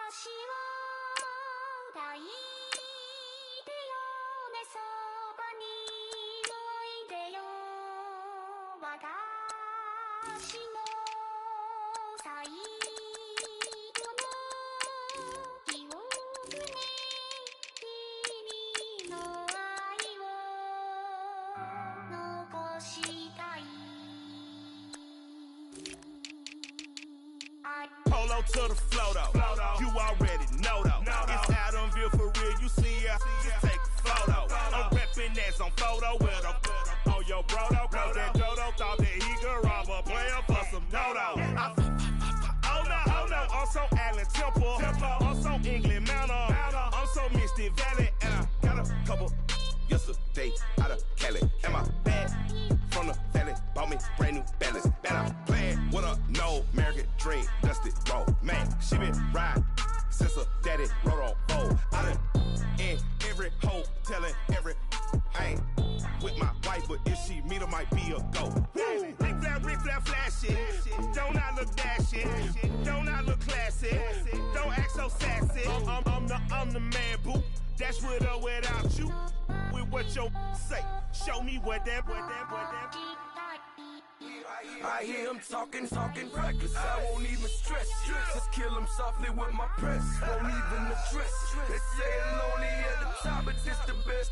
私を抱いてよねそばにおいでよ私の最後の記憶に君の愛を残したいPolo to the flow though, you already know though. It's Adamville for real, you see ya, just take a photo. I'm reppin' as on photo with a on your bro though. Cause that Dodo thought that he could rob a player for some dodo. Oh no, I'm so Allen Temple, I'm so England Mountain, I'm so Mystic Valley, and I got a couple yesterday out of Cali. And my bag from the valley bought me brand new balance. And I'm playing with a no American dream, dusty road. Man, she been riding since her daddy rode on road. I done in every hole, telling every I ain't with my wife, but if she meet her, might be a go. Rick flat, flashing. Don't I look dashing? Don't I look classy? Don't act so sassy. I'm the man, boo. That's with or without you. With what your say. Show me what that. I hear him talking reckless. I won't even stress. Just kill him softly with my press. Won't even address. They say it's lonely at the top, but this the best.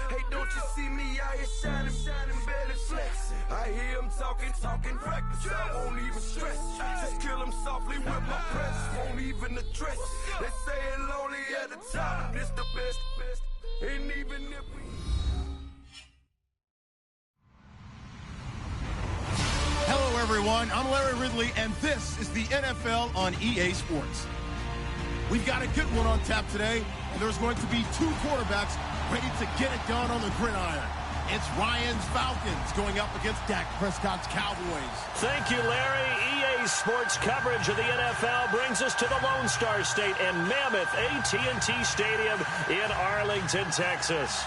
Hey, don't you see me out here shining, barely flex. I hear him talking reckless. I won't even stress. Just kill him softly with my press. Won't even address. They say it's lonely at the top, but this the best. And even if we Hello, everyone. I'm Larry Ridley, and this is the NFL on EA Sports. We've got a good one on tap today, and there's going to be two quarterbacks ready to get it done on the gridiron. It's Ryan's Falcons going up against Dak Prescott's Cowboys. Thank you, Larry. EA Sports coverage of the NFL brings us to the Lone Star State and Mammoth AT&T Stadium in Arlington, Texas.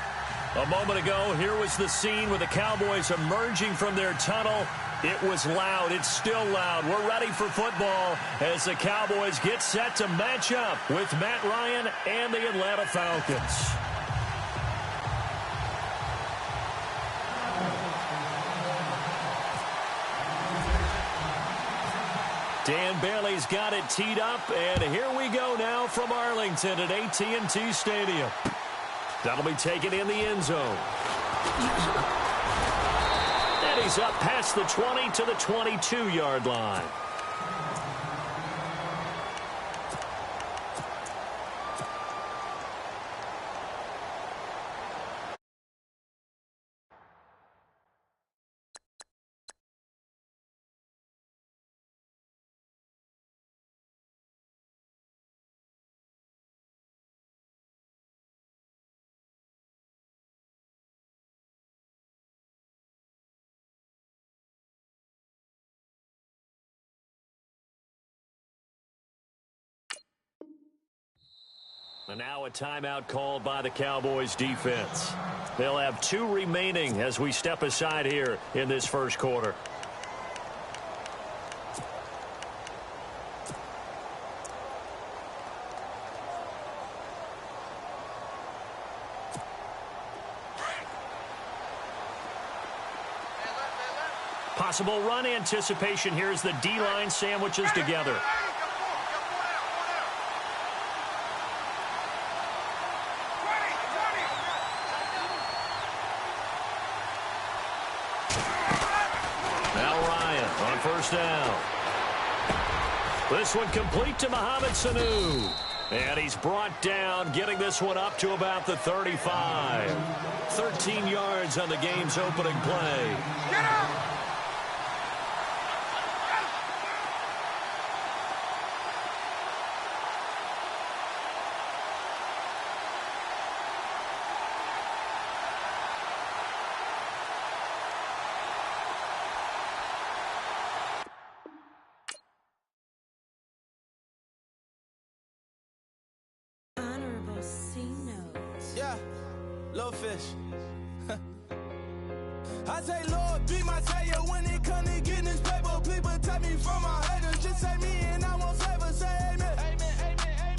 A moment ago, here was the scene with the Cowboys emerging from their tunnel. It was loud. It's still loud. We're ready for football as the Cowboys get set to match up with Matt Ryan and the Atlanta Falcons. Dan Bailey's got it teed up, and here we go now from Arlington at AT&T Stadium. That'll be taken in the end zone. And he's up past the 20 to the 22-yard line. And now a timeout called by the Cowboys defense. They'll have two remaining as we step aside here in this first quarter. Possible run anticipation here as the D-line sandwiches together. First down. This one complete to Mohamed Sanu. And he's brought down, getting this one up to about the 35. 13 yards on the game's opening play. Get up! Yeah, little fish. I say, Lord, be my savior when it comes to getting this paper. Please protect me from my haters. Just say me and I won't save us. Say amen. Amen, amen, amen.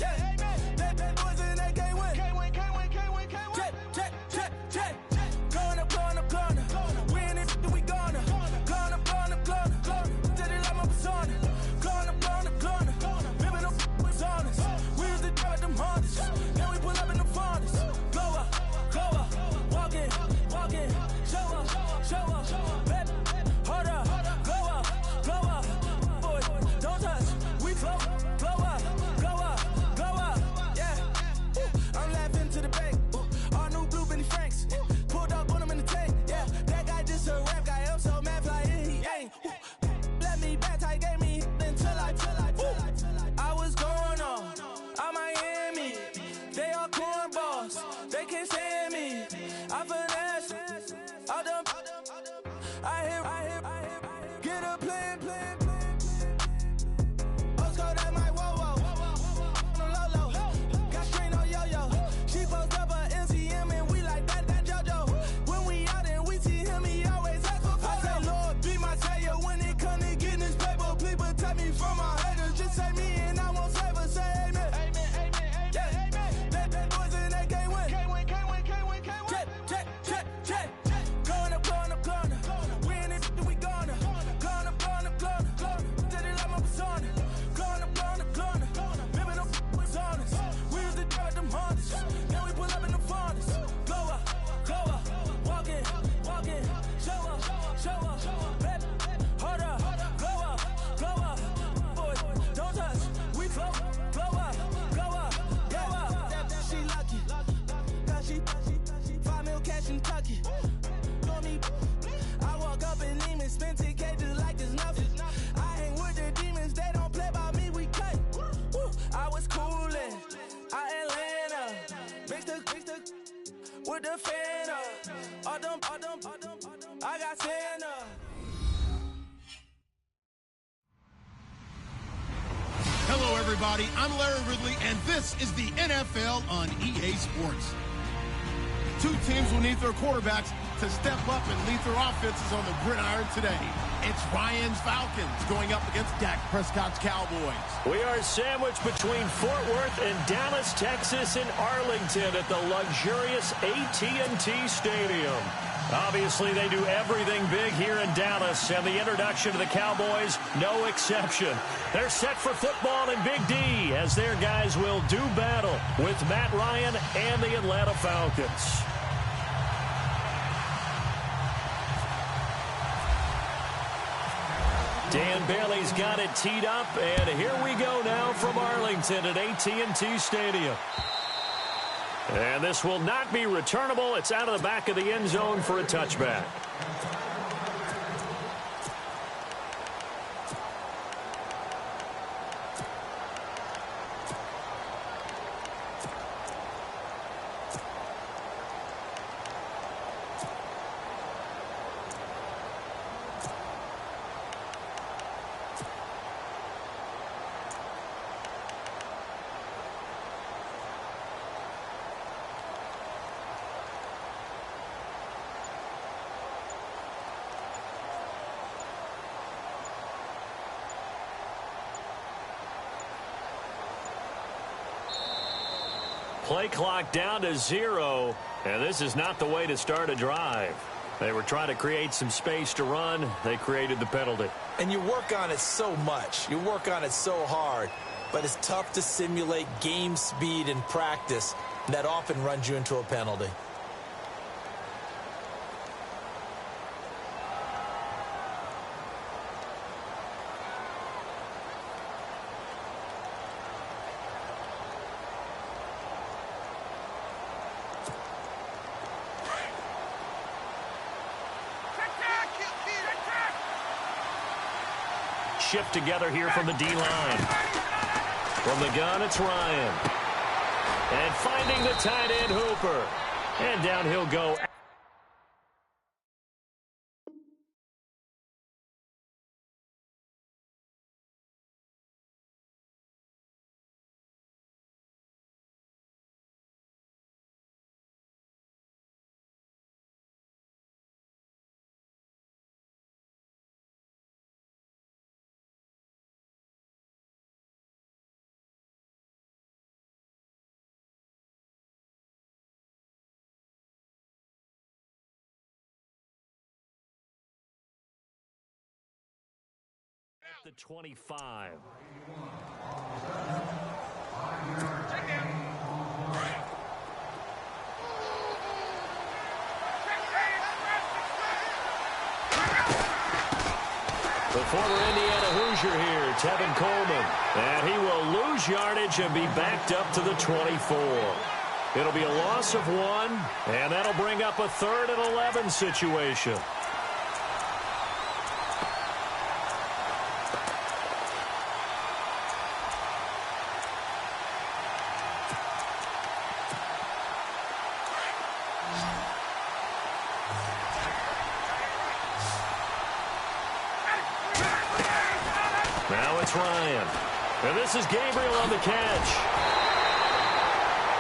with the fan up. All them, I got 10 up. Hello, everybody. I'm Larry Ridley, and this is the NFL on EA Sports. Two teams will need their quarterbacks to step up and lead their offenses on the gridiron today. It's Ryan's Falcons going up against Dak Prescott's Cowboys. We are sandwiched between Fort Worth and Dallas, Texas, and Arlington at the luxurious AT&T Stadium. Obviously, they do everything big here in Dallas, and the introduction to the Cowboys, no exception. They're set for football in Big D, as their guys will do battle with Matt Ryan and the Atlanta Falcons. Dan Bailey's got it teed up, and here we go now from Arlington at AT&T Stadium. And this will not be returnable. It's out of the back of the end zone for a touchback. Play clock down to 0, and this is not the way to start a drive. They were trying to create some space to run. They created the penalty. And you work on it so much. You work on it so hard. But it's tough to simulate game speed in practice. That often runs you into a penalty. Shift together here from the D-line. From the gun, it's Ryan. And finding the tight end, Hooper. And down he'll go. The 25. The former Indiana Hoosier here, Tevin Coleman. And he will lose yardage and be backed up to the 24. It'll be a loss of 1, and that'll bring up a 3rd and 11 situation. Ryan. And this is Gabriel on the catch.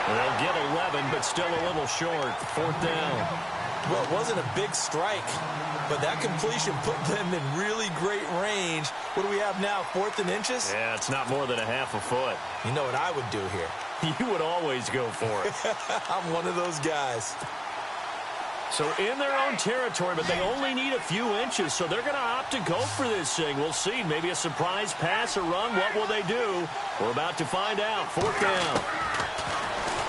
They'll get 11, but still a little short. 4th down. Well, it wasn't a big strike, but that completion put them in really great range. What do we have now, 4th and inches? Yeah, it's not more than a half a foot. You know what I would do here? You would always go for it. I'm one of those guys. So in their own territory, but they only need a few inches, so they're going to opt to go for this thing. We'll see. Maybe a surprise pass or run. What will they do? We're about to find out. 4th down.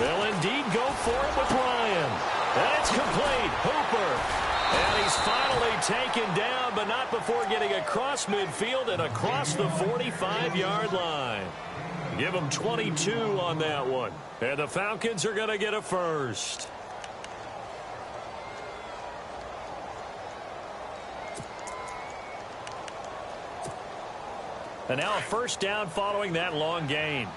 They'll indeed go for it with Ryan. And it's complete. Hooper. And he's finally taken down, but not before getting across midfield and across the 45-yard line. Give them 22 on that one. And the Falcons are going to get a first. And now a first down following that long gain.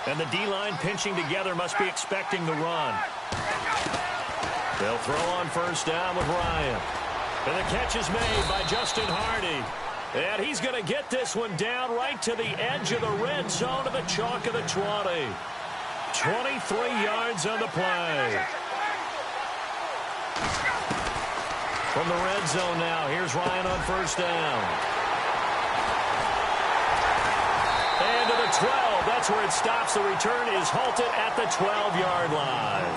And the D-line pinching together, must be expecting the run. They'll throw on first down with Ryan. And the catch is made by Justin Hardy. And he's going to get this one down right to the edge of the red zone of the chalk of the 20. 23 yards on the play. From the red zone now, here's Ryan on first down. And to the 12, that's where it stops. The return is halted at the 12-yard line.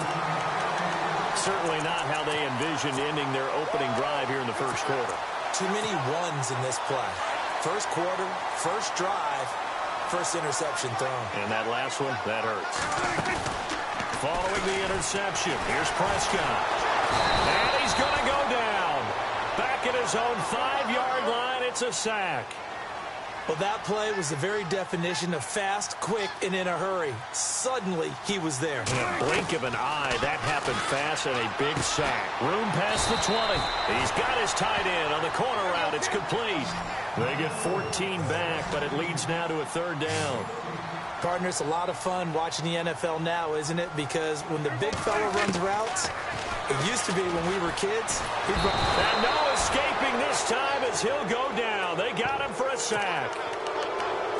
Certainly not how they envisioned ending their opening drive here in the first quarter. Too many ones in this play. First quarter, first drive, first interception thrown. And that last one, that hurts. Following the interception, here's Prescott. And he's going to go down. Back at his own 5-yard line, it's a sack. Well, that play was the very definition of fast, quick, and in a hurry. Suddenly, he was there. In a blink of an eye, that happened fast and a big sack. Room past the 20. He's got his tight end on the corner route. It's complete. They get 14 back, but it leads now to a third down. Partner, it's a lot of fun watching the NFL now, isn't it? Because when the big fella runs routes, it used to be when we were kids. And no escaping this time as he'll go down. They got him for a sack.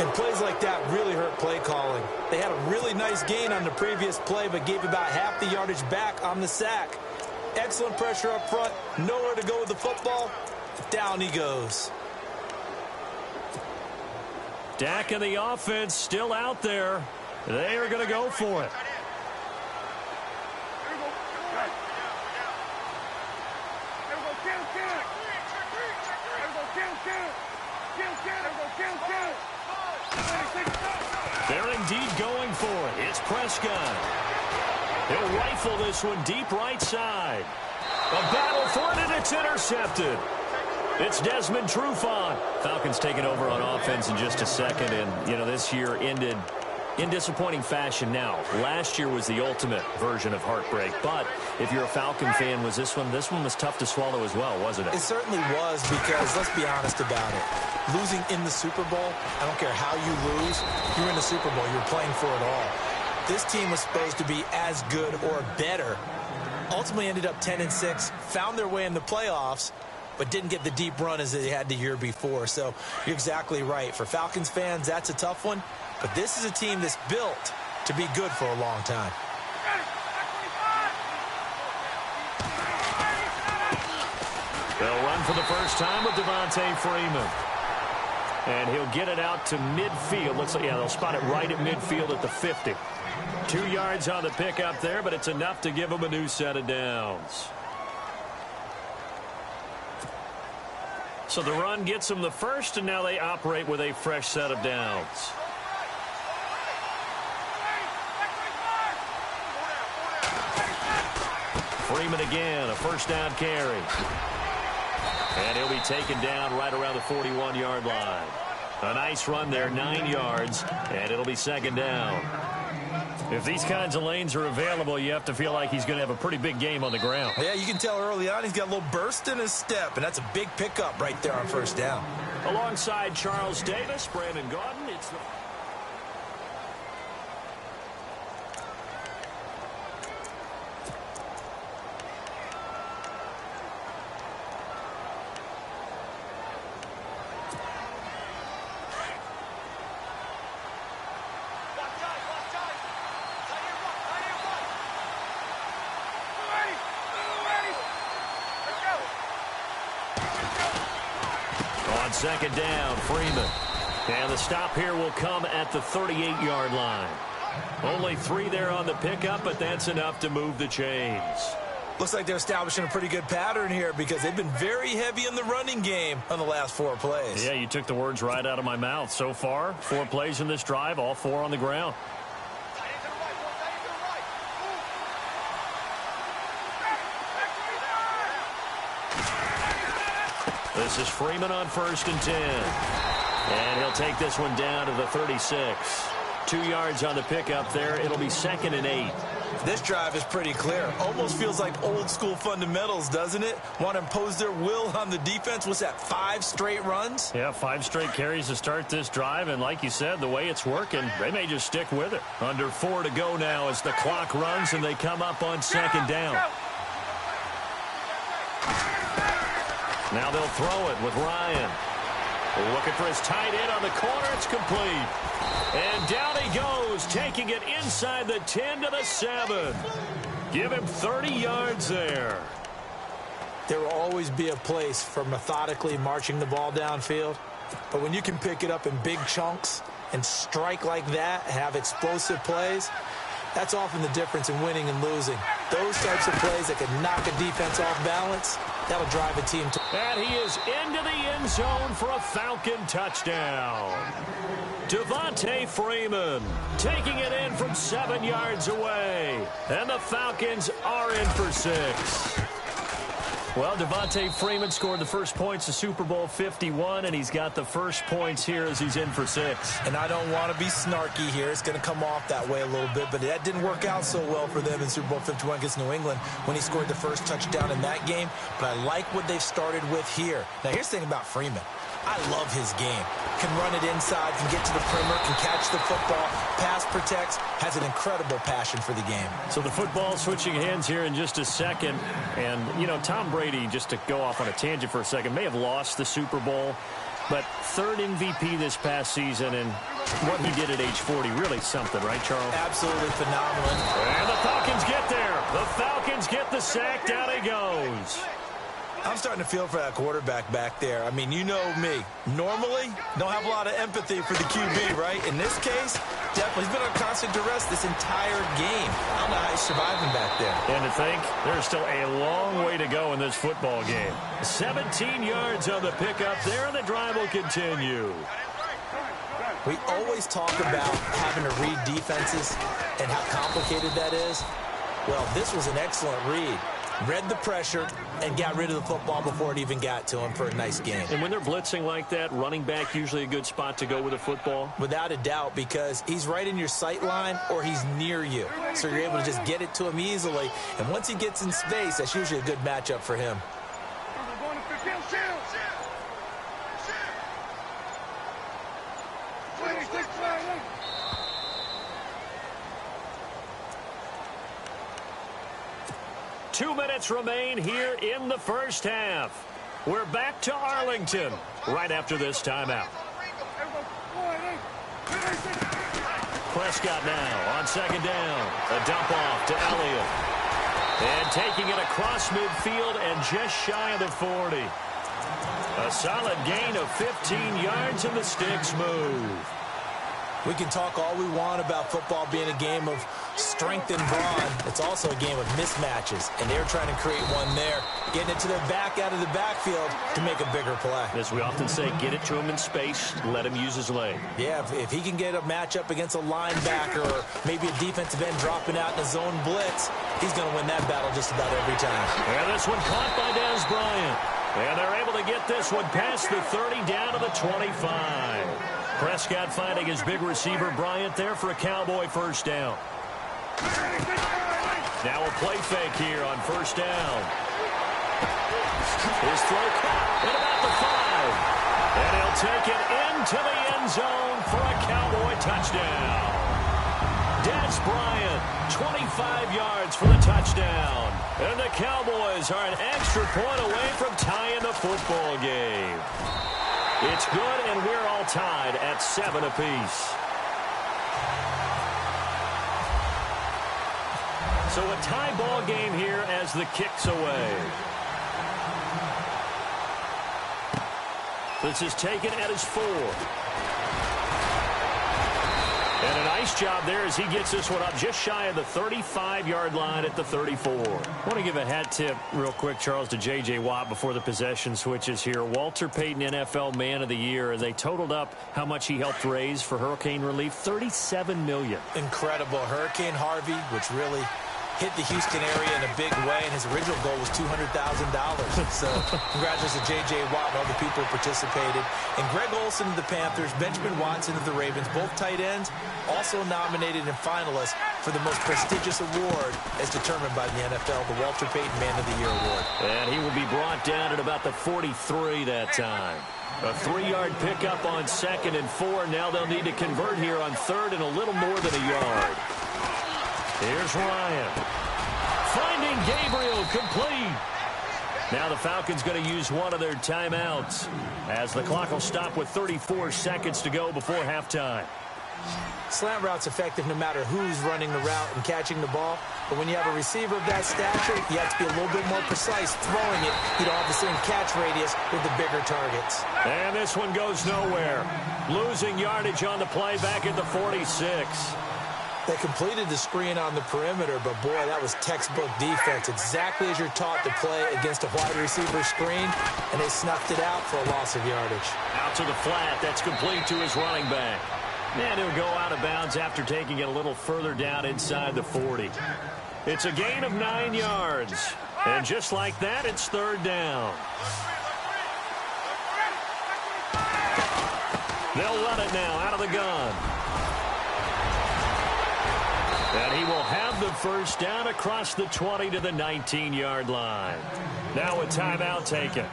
And plays like that really hurt play calling. They had a really nice gain on the previous play, but gave about half the yardage back on the sack. Excellent pressure up front. Nowhere to go with the football. Down he goes. Dak and the offense still out there. They are going to go for it. They're indeed going for it. It's Prescott. He'll rifle this one deep right side. A battle for it, and it's intercepted. It's Desmond Trufant. Falcons taking over on offense in just a second, and, you know, this year ended in disappointing fashion now. Last year was the ultimate version of heartbreak, but if you're a Falcon fan, was this one was tough to swallow as well, wasn't it? It certainly was, because let's be honest about it. Losing in the Super Bowl, I don't care how you lose, you're in the Super Bowl, you're playing for it all. This team was supposed to be as good or better. Ultimately ended up 10-6, found their way in the playoffs, but didn't get the deep run as they had the year before. So you're exactly right. For Falcons fans, that's a tough one. But this is a team that's built to be good for a long time. They'll run for the first time with Devontae Freeman. And he'll get it out to midfield. Looks like, yeah, they'll spot it right at midfield at the 50. 2 yards on the pickup there, but it's enough to give them a new set of downs. So the run gets them the first, and now they operate with a fresh set of downs. Freeman again, a first down carry. And he'll be taken down right around the 41-yard line. A nice run there, 9 yards, and it'll be second down. If these kinds of lanes are available, you have to feel like he's going to have a pretty big game on the ground. Yeah, you can tell early on he's got a little burst in his step, and that's a big pickup right there on first down. Alongside Charles Davis, Brandon Gaudin, it's the... Second down, Freeman. And the stop here will come at the 38-yard line. Only 3 there on the pickup, but that's enough to move the chains. Looks like they're establishing a pretty good pattern here, because they've been very heavy in the running game on the last 4 plays. Yeah, you took the words right out of my mouth. So far, 4 plays in this drive, all 4 on the ground. This is Freeman on first and 10. And he'll take this one down to the 36. 2 yards on the pickup there. It'll be second and 8. This drive is pretty clear. Almost feels like old school fundamentals, doesn't it? Want to impose their will on the defense. What's that, 5 straight runs? Yeah, 5 straight carries to start this drive. And like you said, the way it's working, they may just stick with it. Under 4 to go now as the clock runs and they come up on second down. Now they'll throw it with Ryan. Looking for his tight end on the corner. It's complete. And down he goes, taking it inside the 10 to the 7. Give him 30 yards there. There will always be a place for methodically marching the ball downfield. But when you can pick it up in big chunks and strike like that, have explosive plays, that's often the difference in winning and losing. Those types of plays that can knock a defense off balance, that'll drive a team to... And he is into the end zone for a Falcon touchdown. Devontae Freeman taking it in from 7 yards away. And the Falcons are in for 6. Well, Devontae Freeman scored the first points of Super Bowl 51, and he's got the first points here as he's in for 6. And I don't want to be snarky here. It's going to come off that way a little bit, but that didn't work out so well for them in Super Bowl 51 against New England when he scored the first touchdown in that game. But I like what they've started with here. Now, here's the thing about Freeman. I love his game. Can run it inside, can get to the perimeter, can catch the football, pass protects, has an incredible passion for the game. So the football switching hands here in just a second. And, you know, Tom Brady, just to go off on a tangent for a second, may have lost the Super Bowl, but third MVP this past season, and what he did at age 40, really something, right, Charles? Absolutely phenomenal. And the Falcons get there. The Falcons get the sack. Down he goes. I'm starting to feel for that quarterback back there. I mean, you know me. Normally, don't have a lot of empathy for the QB, right? In this case, definitely. He's been on constant duress this entire game. I don't know how he's surviving back there. And to think, there's still a long way to go in this football game. 17 yards on the pickup there, and the drive will continue. We always talk about having to read defenses and how complicated that is. Well, this was an excellent read. Read the pressure and got rid of the football before it even got to him for a nice game. And when they're blitzing like that, running back usually a good spot to go with a football? Without a doubt, because he's right in your sight line or he's near you. So you're able to just get it to him easily. And once he gets in space, that's usually a good matchup for him. 2 minutes remain here in the first half. We're back to Arlington right after this timeout. Prescott now on second down. A dump off to Elliott. And taking it across midfield and just shy of the 40. A solid gain of 15 yards and the sticks move. We can talk all we want about football being a game of strength and brawn. It's also a game of mismatches, and they're trying to create one there, getting it to their back out of the backfield to make a bigger play. As we often say, get it to him in space, let him use his leg. Yeah, if he can get a matchup against a linebacker or maybe a defensive end dropping out in a zone blitz, he's going to win that battle just about every time. And this one caught by Dez Bryant. And they're able to get this one past the 30 down to the 25. Prescott finding his big receiver Bryant there for a Cowboy first down. Now a play fake here on first down. His throw caught at about the 5. And he'll take it into the end zone for a Cowboy touchdown. Dez Bryant, 25 yards for the touchdown. And the Cowboys are an extra point away from tying the football game. It's good, and we're all tied at 7 apiece. So a tie ball game here as the kick's away. This is taken at his 4. And a nice job there as he gets this one up just shy of the 35-yard line at the 34. I want to give a hat tip real quick, Charles, to J.J. Watt before the possession switches here. Walter Payton, NFL Man of the Year. They totaled up how much he helped raise for hurricane relief, $37 million. Incredible. Hurricane Harvey, which really hit the Houston area in a big way, and his original goal was $200,000. So congratulations to J.J. Watt and all the people who participated. And Greg Olsen of the Panthers, Benjamin Watson of the Ravens, both tight ends, also nominated and finalists for the most prestigious award as determined by the NFL, the Walter Payton Man of the Year Award. And he will be brought down at about the 43 that time. A 3-yard pickup on 2nd and 4. Now they'll need to convert here on 3rd and a little more than a yard. Here's Ryan. Finding Gabriel complete. Now the Falcons going to use one of their timeouts as the clock will stop with 34 seconds to go before halftime. Slant route's effective no matter who's running the route and catching the ball. But when you have a receiver of that stature, you have to be a little bit more precise throwing it. You don't have the same catch radius with the bigger targets. And this one goes nowhere. Losing yardage on the play back at the 46. They completed the screen on the perimeter, but boy, that was textbook defense. Exactly as you're taught to play against a wide receiver screen, and they snuffed it out for a loss of yardage. Out to the flat. That's complete to his running back. And he'll go out of bounds after taking it a little further down inside the 40. It's a gain of 9 yards. And just like that, it's third down. They'll run it now out of the gun. And he will have the first down across the 20 to the 19-yard line. Now a timeout taken.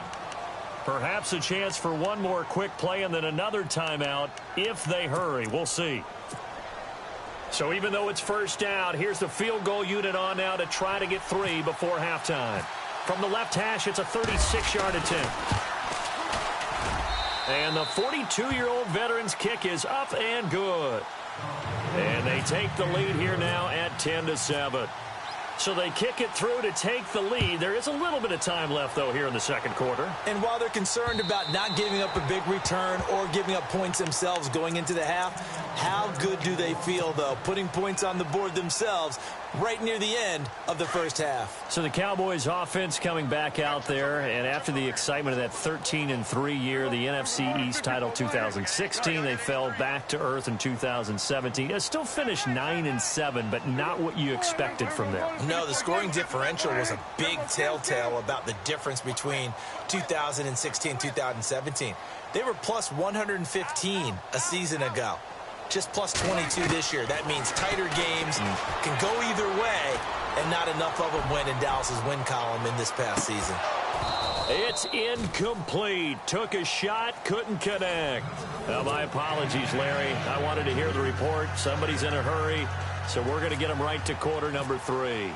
Perhaps a chance for one more quick play and then another timeout if they hurry. We'll see. So even though it's first down, here's the field goal unit on now to try to get 3 before halftime. From the left hash, it's a 36-yard attempt. And the 42-year-old veteran's kick is up and good. And they take the lead here now at 10-7. So they kick it through to take the lead. There is a little bit of time left, though, here in the second quarter. And while they're concerned about not giving up a big return or giving up points themselves going into the half, how good do they feel, though, putting points on the board themselves right near the end of the first half? So the Cowboys offense coming back out there, and after the excitement of that 13-3 year, the NFC East title 2016, they fell back to earth in 2017. They still finished 9-7, but not what you expected from them. No, the scoring differential was a big telltale about the difference between 2016 and 2017. They were plus 115 a season ago. Just plus 22 this year. That means tighter games can go either way, and not enough of them went in Dallas's win column in this past season. It's incomplete. Took a shot, couldn't connect. Well, my apologies, Larry. I wanted to hear the report. Somebody's in a hurry, so we're going to get them right to quarter number 3.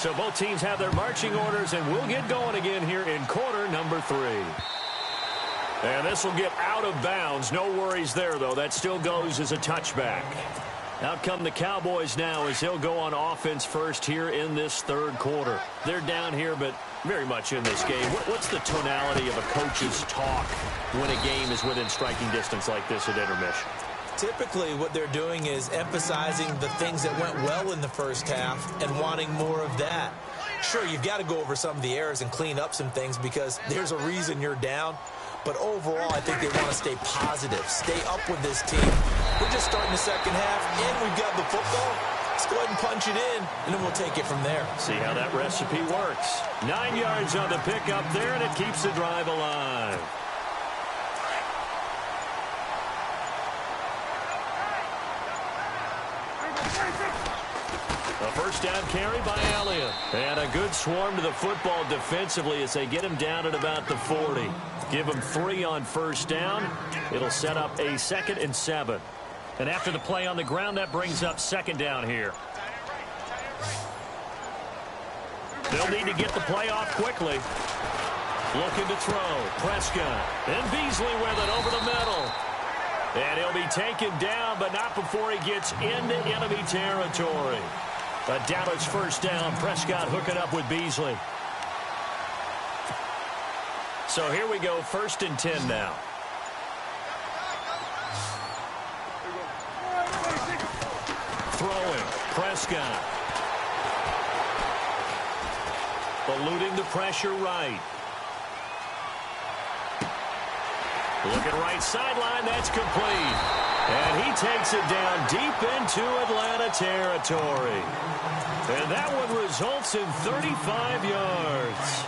So both teams have their marching orders, and we'll get going again here in quarter number 3. And this will get out of bounds. No worries there, though. That still goes as a touchback. Out come the Cowboys now as he'll go on offense first here in this third quarter. They're down here, but very much in this game. What's the tonality of a coach's talk when a game is within striking distance like this at intermission? Typically, what they're doing is emphasizing the things that went well in the first half and wanting more of that. Sure, you've got to go over some of the errors and clean up some things because there's a reason you're down. But overall, I think they want to stay positive, stay up with this team. We're just starting the second half, and we've got the football. Let's go ahead and punch it in, and then we'll take it from there. See how that recipe works. 9 yards on the pickup there, and it keeps the drive alive. A first down carry by Elliott. And a good swarm to the football defensively as they get him down at about the 40. Give him 3 on first down. It'll set up a 2nd and 7. And after the play on the ground, that brings up 2nd down here. They'll need to get the play off quickly. Looking to throw. Prescott. And Beasley with it over the middle. And he'll be taken down, but not before he gets into enemy territory. A Dallas first down. Prescott hooking up with Beasley. So here we go, 1st and 10 now. Throwing. Prescott. Eluding the pressure right. Looking right sideline, that's complete. And he takes it down deep into Atlanta territory. And that one results in 35 yards.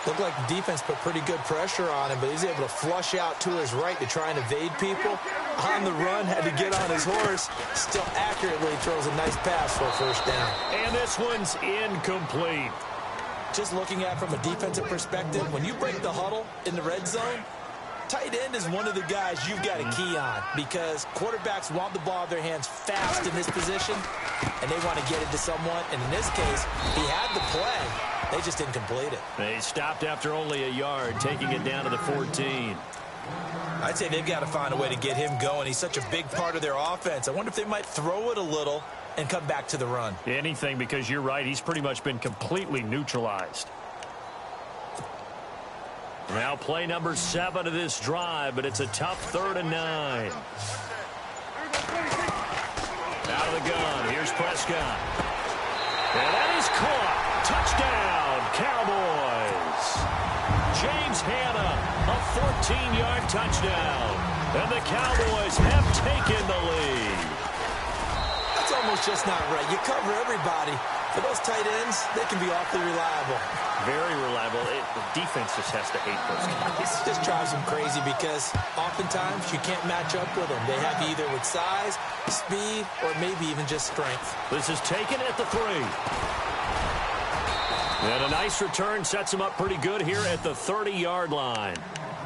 Looked like the defense put pretty good pressure on him, but he's able to flush out to his right to try and evade people. On the run, had to get on his horse. Still accurately throws a nice pass for a first down. And this one's incomplete. Just looking at it from a defensive perspective, when you break the huddle in the red zone, tight end is one of the guys you've got to key on because quarterbacks want the ball in their hands fast in this position, and they want to get it to someone. And in this case, he had the play, They just didn't complete it. They stopped after only a yard, taking it down to the 14. I'd say they've got to find a way to get him going. He's such a big part of their offense. I wonder if they might throw it a little and come back to the run. Anything, because you're right. He's pretty much been completely neutralized. Now play number 7 of this drive, but it's a tough 3rd and 9. Out of the gun. Here's Prescott. And that is caught. Touchdown, Cowboys. James Hanna, a 14-yard touchdown. And the Cowboys have taken the lead. That's almost just not right. You cover everybody. For those tight ends, they can be awfully reliable. Very reliable. The defense just has to hate those guys. It just drives them crazy because oftentimes you can't match up with them. They have you either with size, speed, or maybe even just strength. This is taken at the 3. And a nice return sets them up pretty good here at the 30-yard line.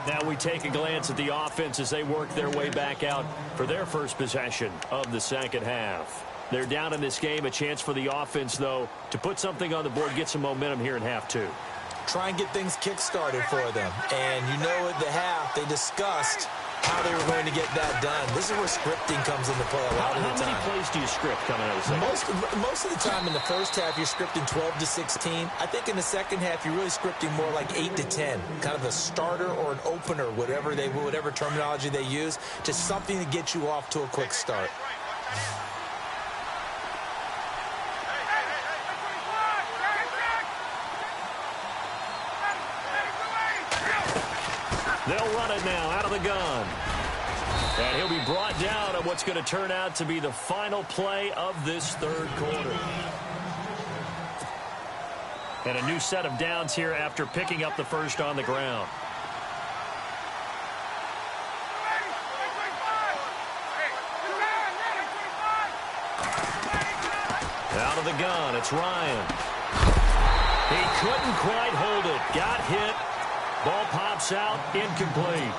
Now we take a glance at the offense as they work their way back out for their first possession of the second half. They're down in this game. A chance for the offense, though, to put something on the board, get some momentum here in half 2. Try and get things kick-started for them. And you know at the half, they discussed how they were going to get that done. This is where scripting comes into play a lot of the time. How many plays do you script coming out of the second? Most of the time in the first half, you're scripting 12 to 16. I think in the second half, you're really scripting more like 8 to 10. Kind of a starter or an opener, whatever terminology they use. Just something to get you off to a quick start. They'll run it now out of the gun. And he'll be brought down on what's going to turn out to be the final play of this 3rd quarter. And a new set of downs here after picking up the first on the ground. Out of the gun, it's Ryan. He couldn't quite hold it. Got hit. Ball pops out, incomplete.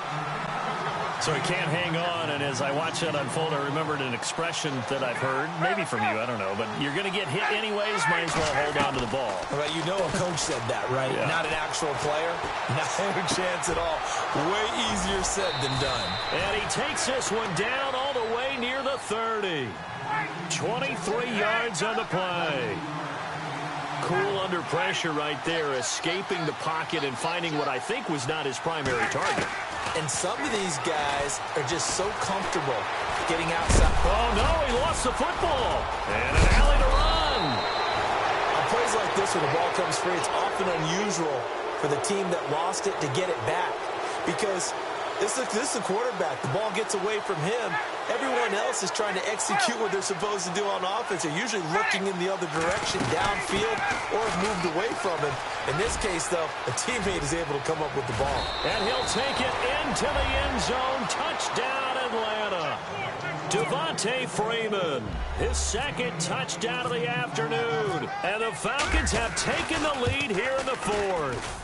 So he can't hang on, and as I watch that unfold, I remembered an expression that I've heard, maybe from you, I don't know, but you're going to get hit anyways, might as well hold on to the ball. Well, you know a coach said that, right? Yeah. Not an actual player. Not a chance at all. Way easier said than done. And he takes this one down all the way near the 30. 23 yards on the play. Cool under pressure right there, escaping the pocket and finding what I think was not his primary target. And some of these guys are just so comfortable getting outside. Oh, no, he lost the football. And an alley to run. On plays like this where the ball comes free, it's often unusual for the team that lost it to get it back. Because this is the quarterback. The ball gets away from him. Everyone else is trying to execute what they're supposed to do on offense. They're usually looking in the other direction, downfield, or have moved away from him. In this case, though, a teammate is able to come up with the ball. And he'll take it into the end zone. Touchdown, Atlanta. Devontae Freeman, his 2nd touchdown of the afternoon. And the Falcons have taken the lead here in the 4th.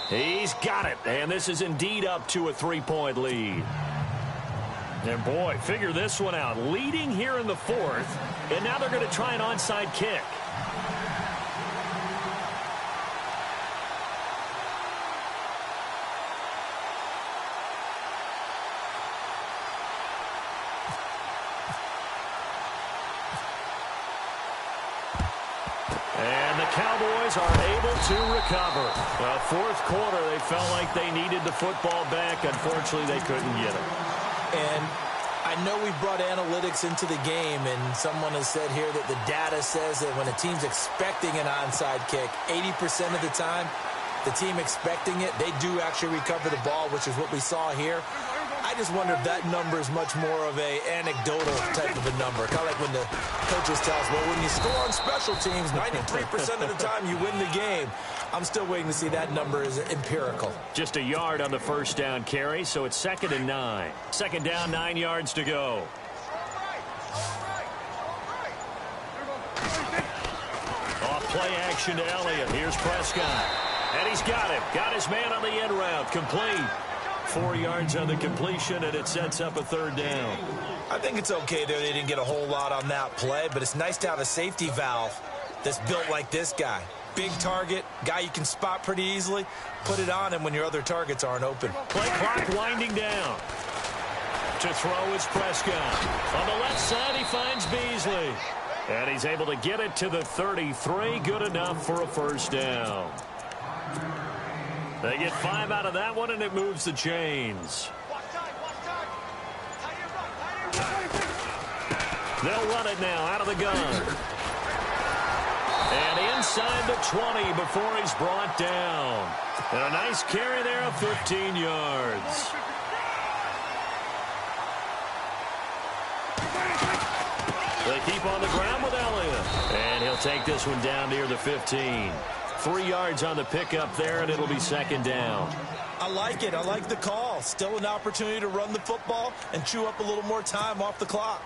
He's got it, and this is indeed up to a 3-point lead. And boy, figure this one out. Leading here in the 4th, and now they're going to try an onside kick. And the Cowboys are able to recover. 4th quarter, they felt like they needed the football back. Unfortunately, they couldn't get it. And I know we brought analytics into the game, and someone has said here that the data says that when a team's expecting an onside kick, 80% of the time, the team expecting it, they do actually recover the ball, which is what we saw here. I just wonder if that number is much more of a anecdotal type of a number. Kind of like when the coaches tell us, well, when you score on special teams, 93% of the time you win the game. I'm still waiting to see that number is empirical. Just a yard on the first down carry, so it's 2nd and 9. 2nd down, 9 yards to go. Off play action to Elliott. Here's Prescott. And he's got it. Got his man on the end route. Complete. 4 yards on the completion, and it sets up a 3rd down. I think it's okay there. They didn't get a whole lot on that play, but it's nice to have a safety valve that's built like this guy. big target, guy you can spot pretty easily. Put it on him when your other targets aren't open. Play clock winding down. To throw is Prescott. On the left side, he finds Beasley. And he's able to get it to the 33. Good enough for a first down. They get 5 out of that one, and it moves the chains. They'll run it now out of the gun. And inside the 20 before he's brought down. And a nice carry there of 15 yards. They keep on the ground with Elliott. And he'll take this one down near the 15. 3 yards on the pickup there, and it'll be second down. I like it. I like the call. Still an opportunity to run the football and chew up a little more time off the clock.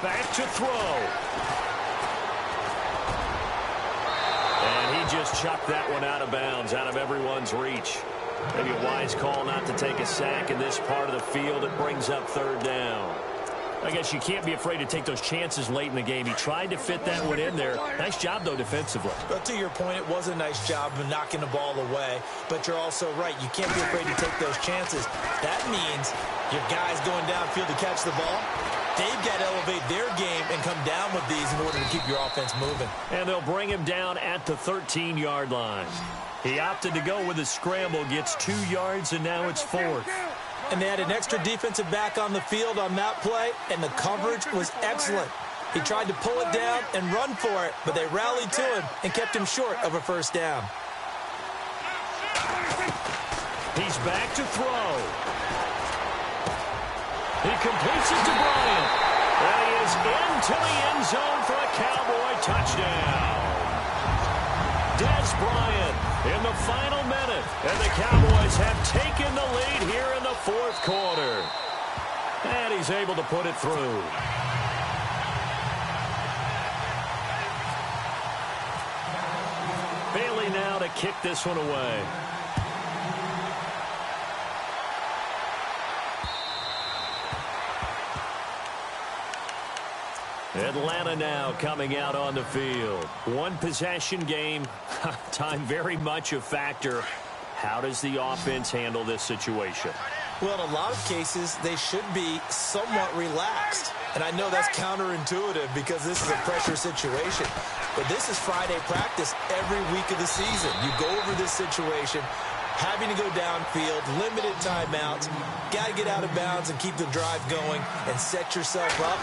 Back to throw. And he just chucked that one out of bounds, out of everyone's reach. Maybe a wise call not to take a sack in this part of the field. It brings up third down. I guess you can't be afraid to take those chances late in the game. He tried to fit that one in there. Nice job, though, defensively. But to your point, it was a nice job of knocking the ball away. But you're also right. You can't be afraid to take those chances. That means your guys going downfield to catch the ball, they've got to elevate their game and come down with these in order to keep your offense moving. And they'll bring him down at the 13-yard line. He opted to go with a scramble, gets 2 yards, and now it's fourth. And they had an extra defensive back on the field on that play, and the coverage was excellent. He tried to pull it down and run for it, but they rallied to him and kept him short of a first down. He's back to throw. He completes it to Bryant. And he is into the end zone for a Cowboy touchdown. Des Bryant in the final minute. And the Cowboys have taken the lead here in the fourth quarter. And he's able to put it through. Bailey now to kick this one away. Atlanta now coming out on the field. One possession game. Time very much a factor. How does the offense handle this situation? Well, in a lot of cases, they should be somewhat relaxed. And I know that's counterintuitive because this is a pressure situation. But this is Friday practice every week of the season. You go over this situation, having to go downfield, limited timeouts, got to get out of bounds and keep the drive going and set yourself up.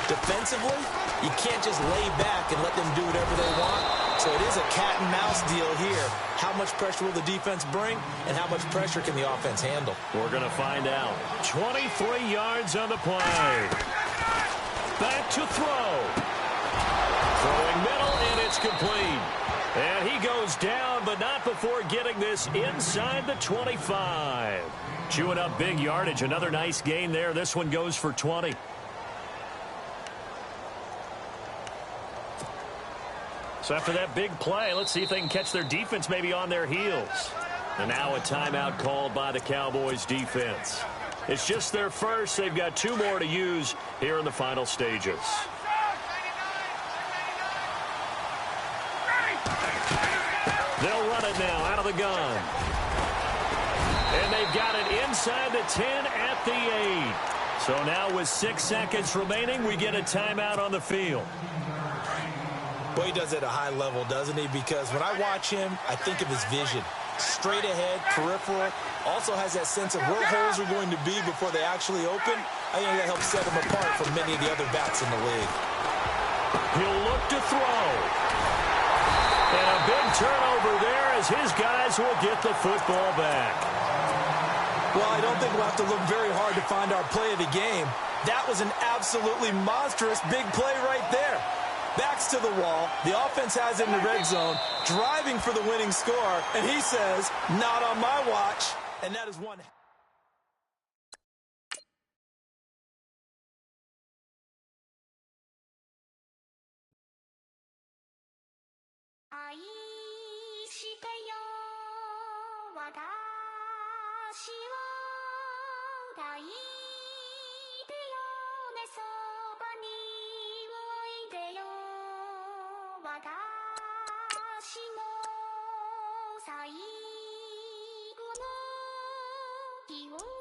Defensively, you can't just lay back and let them do whatever they want. So it is a cat and mouse deal here. How much pressure will the defense bring and how much pressure can the offense handle? We're going to find out. 23 yards on the play. Back to throw. Throwing middle, and it's complete. And he goes down, but not before getting this inside the 25. Chewing up big yardage. Another nice gain there. This one goes for 20. So after that big play, let's see if they can catch their defense maybe on their heels. And now a timeout called by the Cowboys defense. It's just their first. They've got 2 more to use here in the final stages. They'll run it now out of the gun. And they've got it inside the 10 at the 8. So now with 6 seconds remaining, we get a timeout on the field. Well, he does it at a high level, doesn't he? Because when I watch him, I think of his vision. Straight ahead, peripheral. Also has that sense of where holes are going to be before they actually open. I think that helps set him apart from many of the other backs in the league. He'll look to throw. And a big turnover there as his guys will get the football back. Well, I don't think we'll have to look very hard to find our play of the game. That was an absolutely monstrous big play right there. Backs to the wall. The offense has it in the red zone, driving for the winning score. And he says, not on my watch. And that is one. 私の最後の記憶